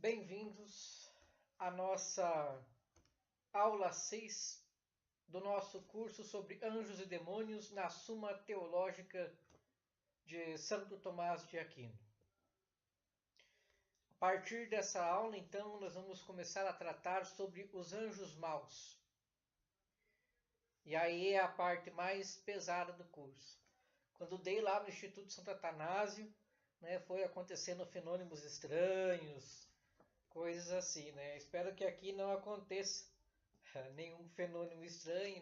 Bem-vindos à nossa aula 6 do nosso curso sobre anjos e demônios na Suma Teológica de Santo Tomás de Aquino. A partir dessa aula, então, nós vamos começar a tratar sobre os anjos maus. E aí é a parte mais pesada do curso. Quando dei lá no Instituto Santo Atanásio, foi acontecendo fenômenos estranhos, coisas assim, né? Espero que aqui não aconteça nenhum fenômeno estranho,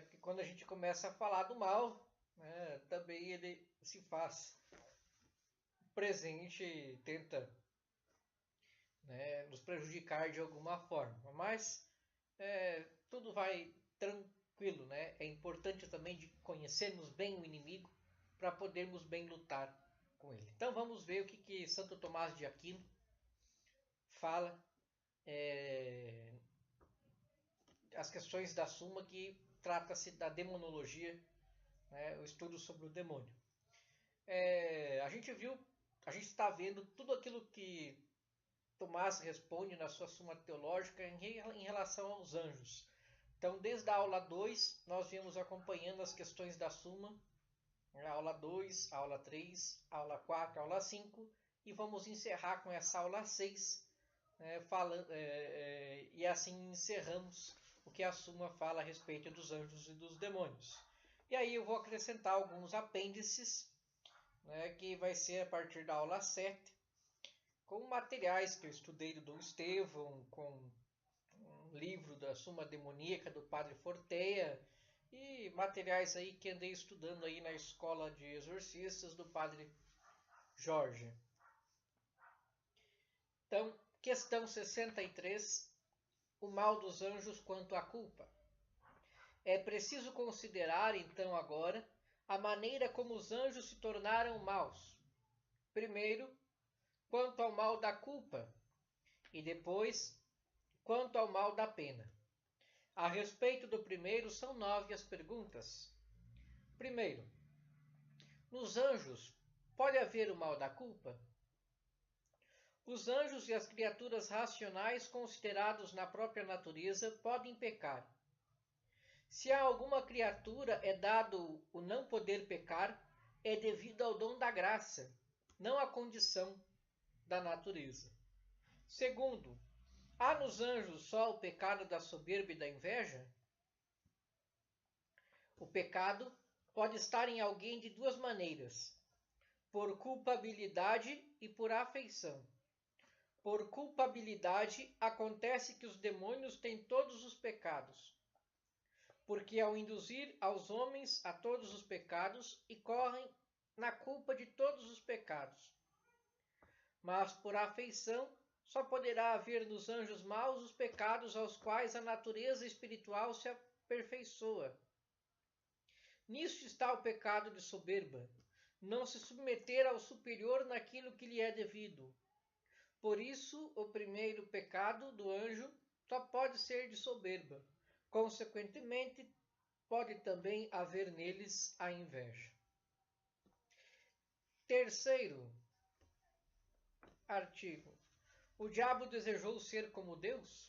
porque quando a gente começa a falar do mal, também ele se faz presente e tenta, nos prejudicar de alguma forma. Mas tudo vai tranquilo, né? É importante também de conhecermos bem o inimigo para podermos bem lutar com ele. Então vamos ver o que Santo Tomás de Aquino fala as questões da Suma, que trata-se da demonologia, o estudo sobre o demônio. A gente está vendo tudo aquilo que Tomás responde na sua Suma Teológica em relação aos anjos. Então, desde a aula 2, nós viemos acompanhando as questões da Suma, a aula 2, a aula 3, a aula 4, a aula 5, e vamos encerrar com essa aula 6, e assim encerramos o que a Suma fala a respeito dos anjos e dos demônios. E aí eu vou acrescentar alguns apêndices, que vai ser a partir da aula 7, com materiais que eu estudei do Dom Estevão, com um livro da Suma Demoníaca do Padre Forteia, e materiais aí que andei estudando aí na escola de exorcistas do Padre Jorge. Então, questão 63, o mal dos anjos quanto à culpa. É preciso considerar, então, agora, a maneira como os anjos se tornaram maus. Primeiro, quanto ao mal da culpa, e depois, quanto ao mal da pena. A respeito do primeiro, são 9 as perguntas. Primeiro, nos anjos, pode haver o mal da culpa? Os anjos e as criaturas racionais considerados na própria natureza podem pecar. Se a alguma criatura é dado o não poder pecar, é devido ao dom da graça, não à condição da natureza. Segundo, há nos anjos só o pecado da soberba e da inveja? O pecado pode estar em alguém de duas maneiras: por culpabilidade e por afeição. Por culpabilidade, acontece que os demônios têm todos os pecados, porque ao induzir aos homens a todos os pecados, incorrem na culpa de todos os pecados. Mas por afeição, só poderá haver nos anjos maus os pecados aos quais a natureza espiritual se aperfeiçoa. Nisto está o pecado de soberba, não se submeter ao superior naquilo que lhe é devido. Por isso, o primeiro pecado do anjo só pode ser de soberba. Consequentemente, pode também haver neles a inveja. Terceiro artigo. O diabo desejou ser como Deus?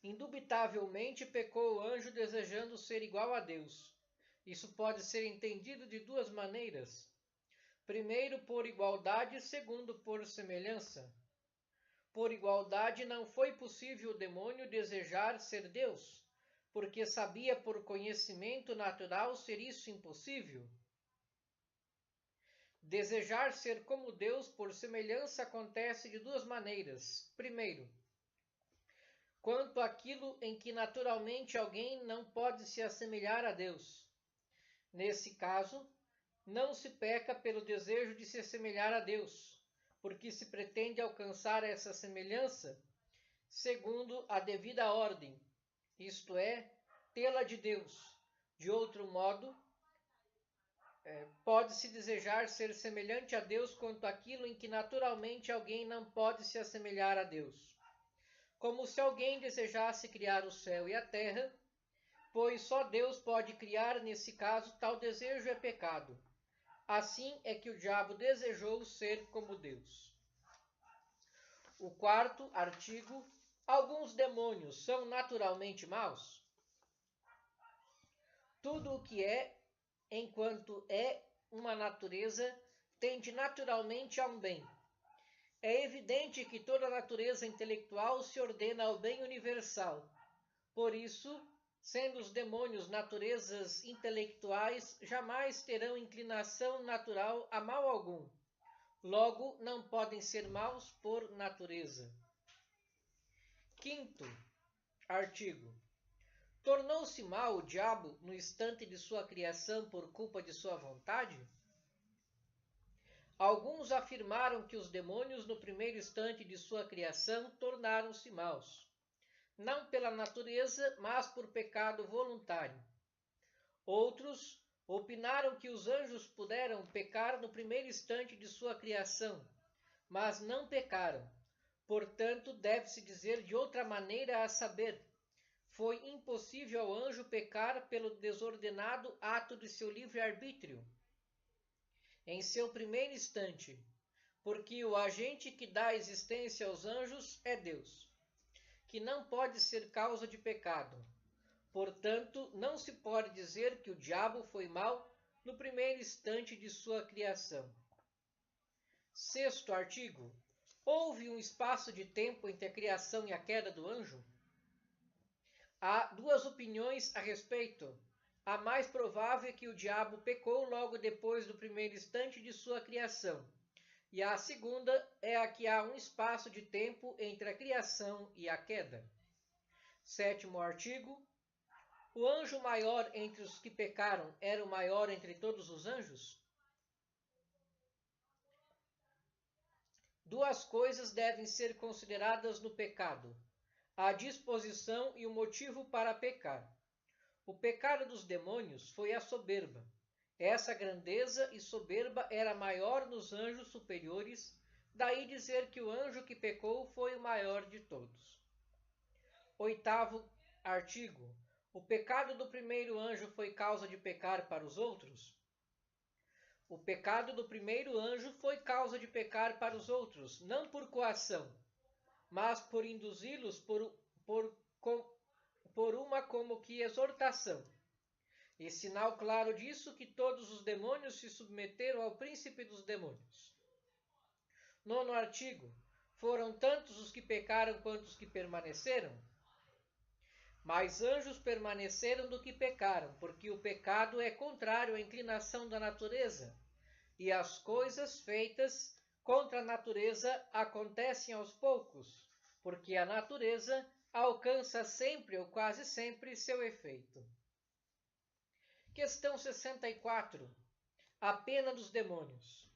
Indubitavelmente pecou o anjo desejando ser igual a Deus. Isso pode ser entendido de duas maneiras. Primeiro, por igualdade, segundo, por semelhança. Por igualdade, não foi possível o demônio desejar ser Deus, porque sabia por conhecimento natural ser isso impossível. Desejar ser como Deus por semelhança acontece de duas maneiras. Primeiro, quanto àquilo em que naturalmente alguém não pode se assemelhar a Deus. Nesse caso, não se peca pelo desejo de se assemelhar a Deus, porque se pretende alcançar essa semelhança segundo a devida ordem, isto é, tê-la de Deus. De outro modo, pode-se desejar ser semelhante a Deus quanto àquilo em que naturalmente alguém não pode se assemelhar a Deus. Como se alguém desejasse criar o céu e a terra, pois só Deus pode criar, nesse caso, tal desejo é pecado. Assim é que o diabo desejou ser como Deus. O quarto artigo: alguns demônios são naturalmente maus? Tudo o que é, enquanto é uma natureza, tende naturalmente a um bem. É evidente que toda natureza intelectual se ordena ao bem universal. Por isso, sendo os demônios naturezas intelectuais, jamais terão inclinação natural a mal algum. Logo, não podem ser maus por natureza. Quinto artigo: tornou-se mau o diabo no instante de sua criação por culpa de sua vontade? Alguns afirmaram que os demônios, no primeiro instante de sua criação, tornaram-se maus, não pela natureza, mas por pecado voluntário. Outros opinaram que os anjos puderam pecar no primeiro instante de sua criação, mas não pecaram. Portanto, deve-se dizer de outra maneira, a saber, foi impossível ao anjo pecar pelo desordenado ato de seu livre-arbítrio, em seu primeiro instante, porque o agente que dá existência aos anjos é Deus, que não pode ser causa de pecado. Portanto, não se pode dizer que o diabo foi mau no primeiro instante de sua criação. Sexto artigo: houve um espaço de tempo entre a criação e a queda do anjo? Há duas opiniões a respeito. A mais provável é que o diabo pecou logo depois do primeiro instante de sua criação, e a segunda é a que há um espaço de tempo entre a criação e a queda. Sétimo artigo: o anjo maior entre os que pecaram era o maior entre todos os anjos? Duas coisas devem ser consideradas no pecado: a disposição e o motivo para pecar. O pecado dos demônios foi a soberba. Essa grandeza e soberba era maior nos anjos superiores, daí dizer que o anjo que pecou foi o maior de todos. Oitavo artigo: o pecado do primeiro anjo foi causa de pecar para os outros? O pecado do primeiro anjo foi causa de pecar para os outros, não por coação, mas por induzi-los por uma como que exortação. E sinal claro disso que todos os demônios se submeteram ao príncipe dos demônios. Nono artigo: foram tantos os que pecaram quanto os que permaneceram? Mais anjos permaneceram do que pecaram, porque o pecado é contrário à inclinação da natureza, e as coisas feitas contra a natureza acontecem aos poucos, porque a natureza alcança sempre ou quase sempre seu efeito. Questão 64. A pena dos demônios.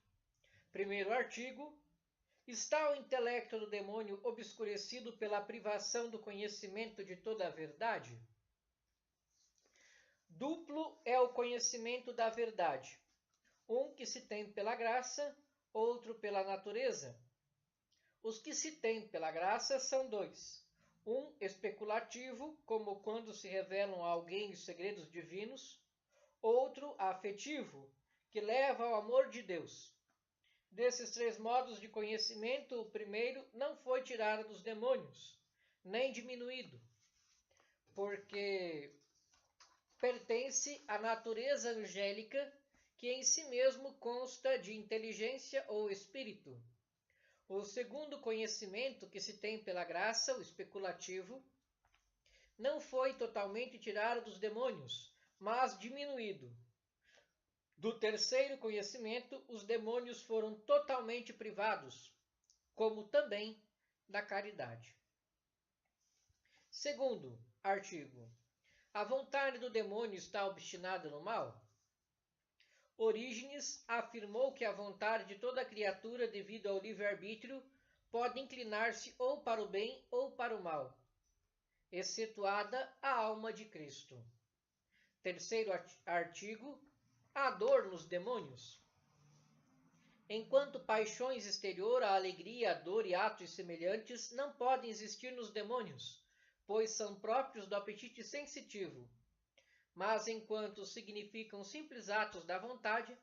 Primeiro artigo: está o intelecto do demônio obscurecido pela privação do conhecimento de toda a verdade? Duplo é o conhecimento da verdade, um que se tem pela graça, outro pela natureza. Os que se têm pela graça são dois: um especulativo, como quando se revelam a alguém os segredos divinos; outro afetivo, que leva ao amor de Deus. Desses três modos de conhecimento, o primeiro não foi tirado dos demônios, nem diminuído, porque pertence à natureza angélica, que em si mesmo consta de inteligência ou espírito. O segundo conhecimento que se tem pela graça, o especulativo, não foi totalmente tirado dos demônios, mas diminuído. Do terceiro conhecimento, os demônios foram totalmente privados, como também da caridade. Segundo artigo: a vontade do demônio está obstinada no mal? Orígenes afirmou que a vontade de toda criatura, devido ao livre-arbítrio, pode inclinar-se ou para o bem ou para o mal, excetuada a alma de Cristo. Terceiro artigo: a dor nos demônios. Enquanto paixões exterior, a alegria, a dor e atos semelhantes não podem existir nos demônios, pois são próprios do apetite sensitivo. Mas enquanto significam simples atos da vontade,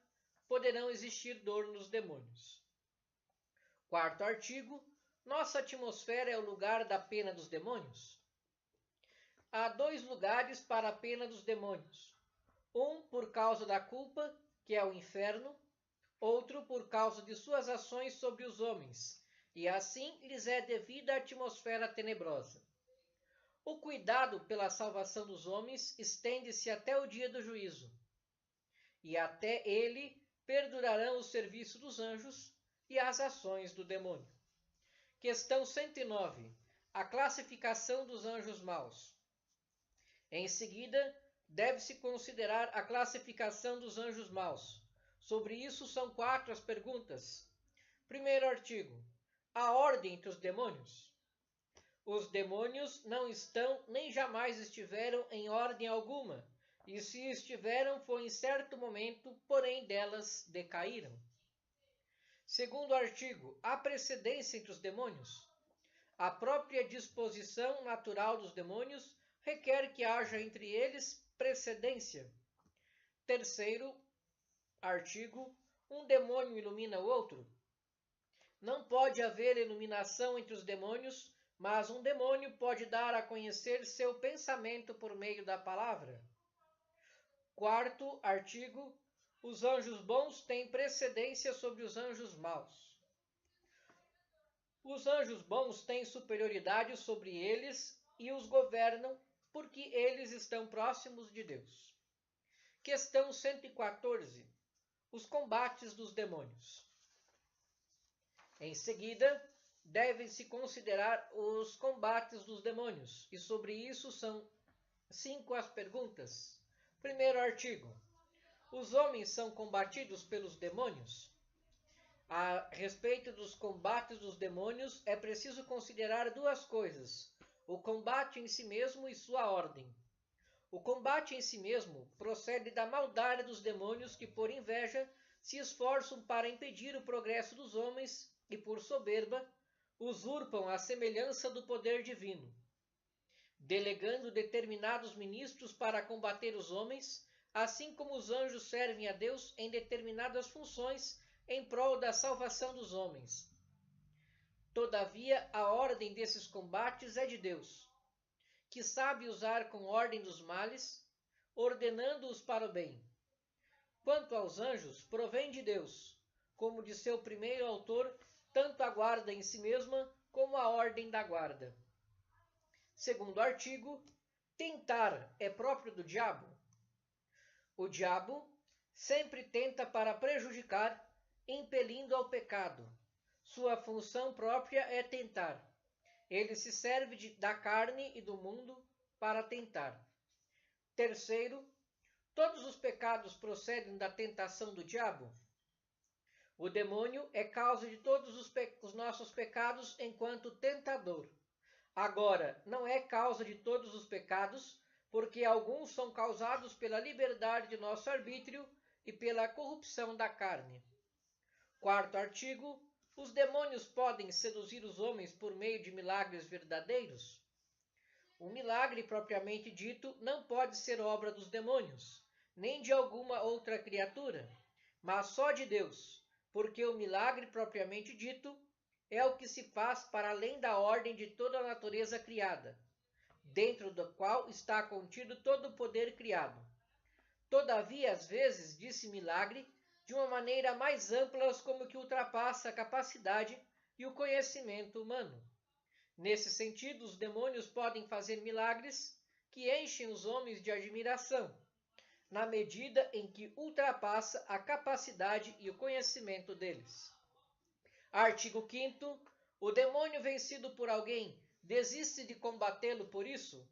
poderão existir dor nos demônios. Quarto artigo: Nossa atmosfera é o lugar da pena dos demônios? Há 2 lugares para a pena dos demônios. Um por causa da culpa, que é o inferno, outro por causa de suas ações sobre os homens, e assim lhes é devida a atmosfera tenebrosa. O cuidado pela salvação dos homens estende-se até o dia do juízo, e até ele perdurarão o serviço dos anjos e as ações do demônio. Questão 109. A classificação dos anjos maus. Em seguida, deve-se considerar a classificação dos anjos maus. Sobre isso são 4 as perguntas. Primeiro artigo. A ordem entre os demônios. Os demônios não estão nem jamais estiveram em ordem alguma, e se estiveram foi em certo momento, porém delas decaíram. Segundo artigo, há precedência entre os demônios? A própria disposição natural dos demônios requer que haja entre eles precedência. Terceiro artigo, um demônio ilumina o outro? Não pode haver iluminação entre os demônios, mas um demônio pode dar a conhecer seu pensamento por meio da palavra. Quarto artigo, os anjos bons têm precedência sobre os anjos maus. Os anjos bons têm superioridade sobre eles e os governam porque eles estão próximos de Deus. Questão 114. Os combates dos demônios. Em seguida, devem-se considerar os combates dos demônios, e sobre isso são 5 as perguntas. Primeiro artigo. Os homens são combatidos pelos demônios? A respeito dos combates dos demônios, é preciso considerar 2 coisas: o combate em si mesmo e sua ordem. O combate em si mesmo procede da maldade dos demônios que, por inveja, se esforçam para impedir o progresso dos homens e, por soberba, usurpam a semelhança do poder divino, delegando determinados ministros para combater os homens, assim como os anjos servem a Deus em determinadas funções em prol da salvação dos homens. Todavia, a ordem desses combates é de Deus, que sabe usar com ordem dos males, ordenando-os para o bem. Quanto aos anjos, provém de Deus, como de seu primeiro autor, tanto a guarda em si mesma como a ordem da guarda. Segundo artigo, tentar é próprio do diabo? O diabo sempre tenta para prejudicar, impelindo ao pecado. Sua função própria é tentar. Ele se serve da carne e do mundo para tentar. Terceiro, todos os pecados procedem da tentação do diabo? O demônio é causa de todos os nossos pecados enquanto tentador. Agora, não é causa de todos os pecados, porque alguns são causados pela liberdade de nosso arbítrio e pela corrupção da carne. Quarto artigo, os demônios podem seduzir os homens por meio de milagres verdadeiros? O milagre propriamente dito não pode ser obra dos demônios, nem de alguma outra criatura, mas só de Deus, porque o milagre propriamente dito é o que se faz para além da ordem de toda a natureza criada, dentro do qual está contido todo o poder criado. Todavia, às vezes, diz-se milagre de uma maneira mais ampla, como que ultrapassa a capacidade e o conhecimento humano. Nesse sentido, os demônios podem fazer milagres que enchem os homens de admiração, na medida em que ultrapassa a capacidade e o conhecimento deles. Artigo 5º. O demônio vencido por alguém desiste de combatê-lo por isso?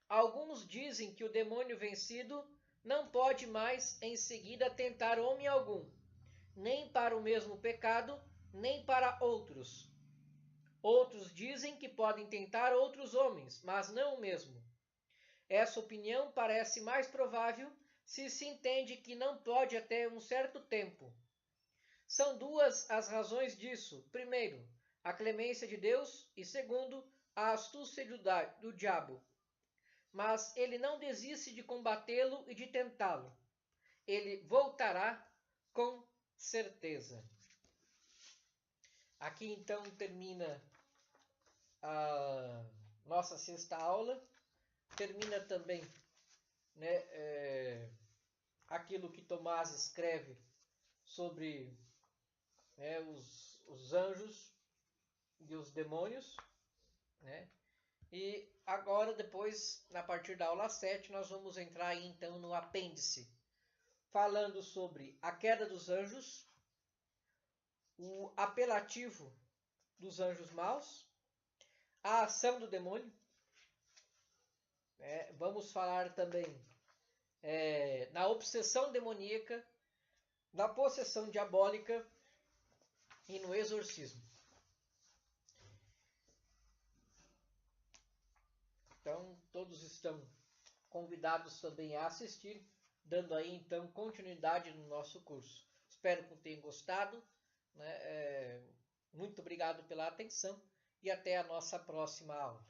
Alguns dizem que o demônio vencido não pode mais em seguida tentar homem algum, nem para o mesmo pecado, nem para outros. Outros dizem que podem tentar outros homens, mas não o mesmo. Essa opinião parece mais provável se se entende que não pode até um certo tempo. São 2 as razões disso. Primeiro, a clemência de Deus e segundo, a astúcia do diabo. Mas ele não desiste de combatê-lo e de tentá-lo. Ele voltará com certeza. Aqui então termina a nossa sexta aula. Termina também, né, aquilo que Tomás escreve sobre, né, os anjos e os demônios, né? E agora, depois, a partir da aula 7, nós vamos entrar aí, então no apêndice, falando sobre a queda dos anjos, o apelativo dos anjos maus, a ação do demônio. Vamos falar também na obsessão demoníaca, na possessão diabólica e no exorcismo. Então, todos estão convidados também a assistir, dando aí então continuidade no nosso curso. Espero que tenham gostado, né? Muito obrigado pela atenção e até a nossa próxima aula.